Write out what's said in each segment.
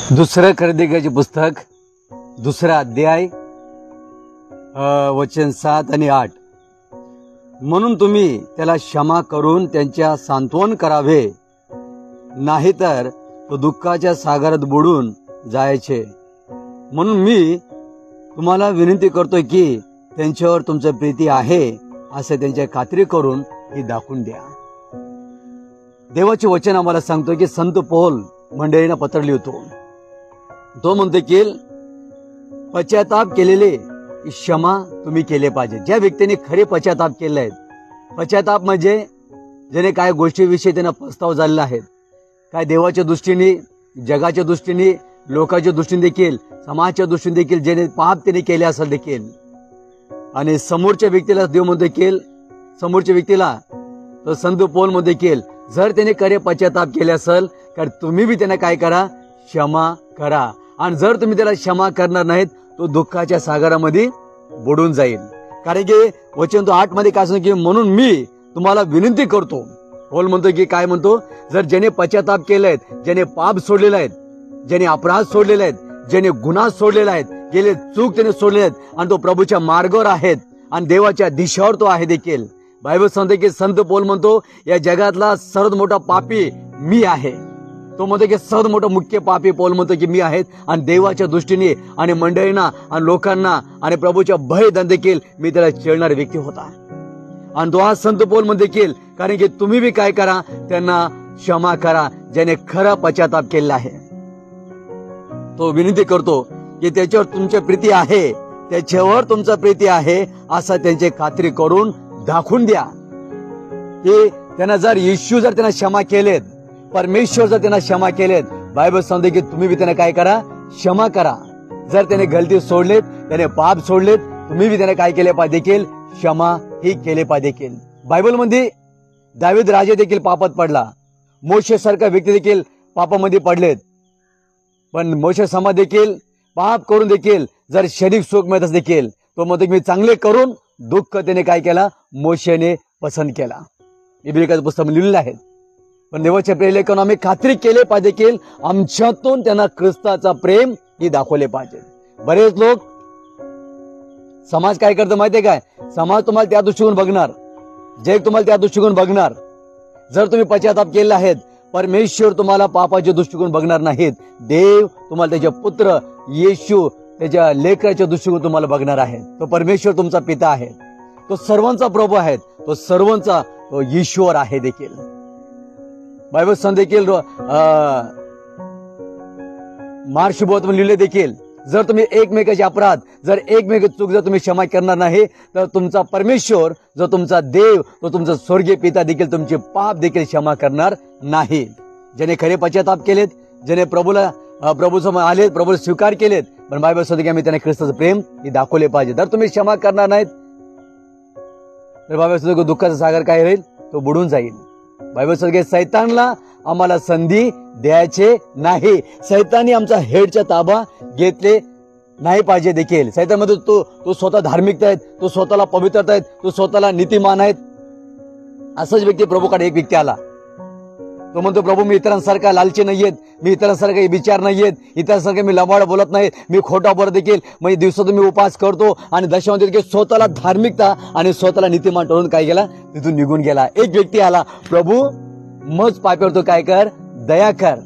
दुसरं खरेदीचे पुस्तक 2 अध्याय वचन 7 आणि 8. म्हणून तुम्ही त्याला क्षमा करून त्यांच्या सांत्वन करावे, नाहीतर तो दुःखाच्या सागरात बुडून जायचे. म्हणून मी तुम्हाला विनंती करतोय की त्यांच्यावर तुमचं प्रीती आहे असे त्यांच्या खात्री करून ही दाखवून द्या. देवाचे वचन आम्हाला सांगतो की संत पौल मंडळींना पत्र लिहितो. तो म्हणतो की पश्चाताप केलेले क्षमा तुम्ही केले पाहिजे. ज्या व्यक्तीने खरे पश्चाताप केले आहेत, पश्चाताप म्हणजे ज्याने काय गोष्टीविषयी त्यांना पस्ताव झालेला आहे, काय देवाच्या दृष्टीने, जगाच्या दृष्टीने, लोकांच्या दृष्टीने देखील, समाजाच्या दृष्टीने देखील ज्याने पाप त्याने केले असेल देखील, आणि समोरच्या व्यक्तीला देव म्हणतो की समोरच्या व्यक्तीला तो संत पौल म्हणतो की जर त्याने खरे पश्चाताप केले असेल तर तुम्ही बी त्यांना काय करा, क्षमा करा. आणि जर तुम्ही त्याला क्षमा करणार नाहीत तो दुःखाच्या सागरामध्ये बुडून जाईल. कारण की वचन तो 8 मध्ये काय सांगतो की म्हणून मी तुम्हाला विनंती करतो. पौल म्हणतो की काय म्हणतो, जर ज्याने पश्चाताप केलेत, ज्याने पाप सोडलेले आहेत, ज्याने अपराध सोडलेले आहेत, ज्याने गुन्हा सोडलेला आहेत, गेले चूक त्याने सोडले आहेत आणि तो प्रभूच्या मार्गावर आहेत आणि देवाच्या दिशेवर तो आहे देखील. बायबल सांगते की संत पौल म्हणतो या जगातला सर्वात मोठा पापी मी आहे. तो म्हणतो की सर्वात मोठा मुख्य पापी पौल म्हणतो की मी आहेत आणि देवाच्या दृष्टीने आणि मंडळींना आणि लोकांना आणि प्रभूच्या भय देखील मी त्याला चिडणारा व्यक्ती होता. आणि तो हा संत पौल म्हणतो देखील कारण की तुम्ही बी काय करा, त्यांना क्षमा करा ज्याने खरा पश्चाताप केलेला आहे. तो विनंती करतो की त्याच्यावर तुमची प्रीती आहे, त्याच्यावर तुमचा प्रीती आहे असं त्यांची खात्री करून दाखवून द्या. की त्यांना जर येशू जर त्यांना क्षमा केलेत, परमेश्वर जर त्यांना क्षमा केलेत, बायबल सांगते की तुम्ही बी त्यांना काय करा, क्षमा करा. जर त्याने गलती सोडलेत, त्याने पाप सोडलेत, तुम्ही बी त्यांना काय केले पाहिजे देखील, क्षमा ही केले पाहिजे देखील. बायबल मध्ये दावीद राजा देखील पापात पडला, मोशे सारखा व्यक्ती देखील पापामध्ये पडलेत. पण मोशे समाज देखील पाप करून देखील जर शारीरिक सुख मिळत देखील तो म्हणतो की मी चांगले करून दुःख त्याने काय केला, मोशेने पसंत केला. इब्रियकाचं पुस्तक लिहिलेलं आहे. पण देवाच्या प्रेलेकांना आम्ही खात्री केले पाहिजे की आमच्यातून त्यांना ख्रिस्ताचा प्रेम ही दाखवले पाहिजे. बरेच लोक समाज काय करतो माहितीये काय, समाज तुम्हाला त्या दृष्टीकोन बघणार, जग तुम्हाला त्या दृष्टीकोन बघणार. जर तुम्ही पश्चाताप केले आहेत, परमेश्वर तुम्हाला पापाचे दृष्टिकोन बघणार नाहीत. देव तुम्हाला त्याचे पुत्र येशू त्याच्या लेकराच्या दृष्टिकोन तुम्हाला बघणार आहे. तो परमेश्वर तुमचा पिता आहे, तो सर्वांचा प्रभू आहे, तो सर्वांचा तो ईश्वर आहे देखील. बायबल सांगते देखील मार्शबोत लिहिले देखील जर तुम्ही एकमेकाचे अपराध, जर एकमेकाची चूक जर तुम्ही क्षमा करणार नाही तर तुमचा परमेश्वर जो तुमचा देव, तो तुमचा स्वर्गीय पिता देखील तुमचे पाप देखील क्षमा करणार नाही. ज्याने खरे पश्चाताप केलेत, ज्याने प्रभूसमोर आलेत, प्रभूला स्वीकार केलेत, पण बायबल सांगते की आम्ही त्यांना ख्रिस्ताचं प्रेम हे दाखवले पाहिजे. जर तुम्ही क्षमा करणार नाहीत तर बायबल सांगते की दुःखाचा सागर काय होईल, तो बुडून जाईल. बायबल सांगते सैतानला आम्हाला संधी द्यायचे नाही. सैतानी आमचा हेडचा ताबा घेतले नाही पाहिजे देखील. सैतान मध्ये तो स्वतः धार्मिकता आहेत, तो स्वतःला पवित्रता आहेत, तो स्वतःला नीतिमान आहेत. असंच व्यक्ती प्रभूकडे एक व्यक्ती आला, तो म्हणतो प्रभू मी इतरांसारखा लालची नाहीयेत, मी इतरांसारखे विचार नाहीयेत, इतरांसारखे मी लबाड बोलत नाहीत, मी खोटा बोलत देखील, म्हणजे दिवसातून मी उपास करतो आणि दशमध्ये देखील स्वतःला धार्मिकता आणि स्वतःला नीतिमान ठरवून काय गेला, तिथून निघून गेला. एक व्यक्ती आला, प्रभू मज पाप्यावर तू काय कर, दया कर,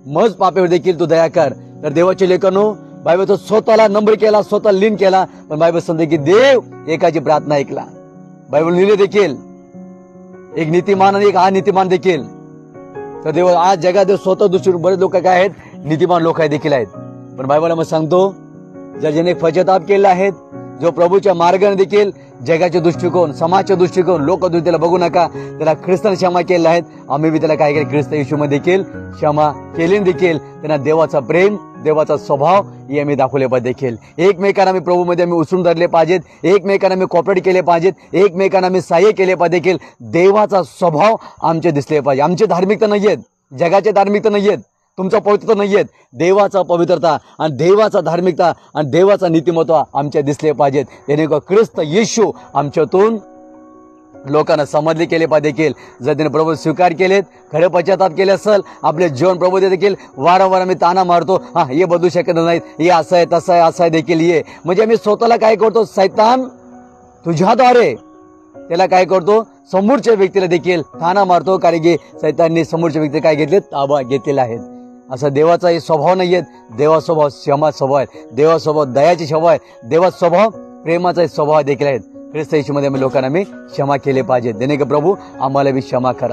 मज पाप्यावर देखील तू दया कर. तर देवाचे लेखनो बायबल तो स्वतःला नम्र केला, स्वतः लीन केला, पण बायबल सांगते की देव एकाची प्रार्थना ऐकला. बायबल लिहिले देखील एक नीतिमान आणि एक अनितिमान देखील. तर देव आज जगात स्वतः दुसरे बरेच लोक काय आहेत, नीतिमान लोक देखील आहेत. पण बायबल आम्हाला सांगतो जर ज्याने पश्चाताप केला आहेत, जो प्रभूच्या मार्गाने देखील जगाचे दृष्टिकोन, समाजाचे दृष्टिकोन, लोक त्याला बघू नका, त्याला ख्रिस्ताने क्षमा केले आहेत, आम्ही बी त्याला काय केलं, ख्रिस्त येशूमध्ये देखील क्षमा केली देखील. त्यांना देवाचा प्रेम, देवाचा स्वभाव हे आम्ही दाखवले पाहिजे देखील. एकमेकांना आम्ही प्रभूमध्ये आम्ही उचलून धरले पाहिजेत, एकमेकांना आम्ही कॉपरेट केले पाहिजेत, एकमेकांना आम्ही सहाय्य केले पाहिजे देखील. देवाचा स्वभाव आमचे दिसले पाहिजे. आमची धार्मिकता नाहीयेत, जगाची धार्मिकता नाहीयेत, तुमचा पवित्रता नाहीयेत, देवाचा पवित्रता आणि देवाचा धार्मिकता आणि देवाचा नीतिमत्व आमच्या दिसले पाहिजेत. जेणेकरून ख्रिस्त येशू आमच्यातून लोकांना समजले केले पाहिजे देखील. जर त्याने प्रभू स्वीकार केलेत, खरे पश्चाताप केले असेल, आपले जीवन प्रभू देखील वारंवार आम्ही ताना मारतो, हे बदलू शकत नाहीत, हे असं आहे तसं आहे असं आहे देखील ये, म्हणजे आम्ही स्वतःला काय करतो, सैतान तुझ्याद्वारे त्याला काय करतो, समोरच्या व्यक्तीला देखील ताना मारतो, कारण की सैतानने समोरच्या व्यक्ती काय घेतले, ताबा घेतलेला आहे. असा देवाचा हे स्वभाव नाही आहेत. देवा स्वभाव क्षमा स्वभाव आहे, देवा स्वभाव दयाची स्वभाव आहे, देवा स्वभाव प्रेमाचा स्वभाव देखील आहेत. ख्रिस्त येशूमध्ये आम्ही लोकांना क्षमा केले पाहिजे. देणे प्रभू आम्हाला बी क्षमा करा.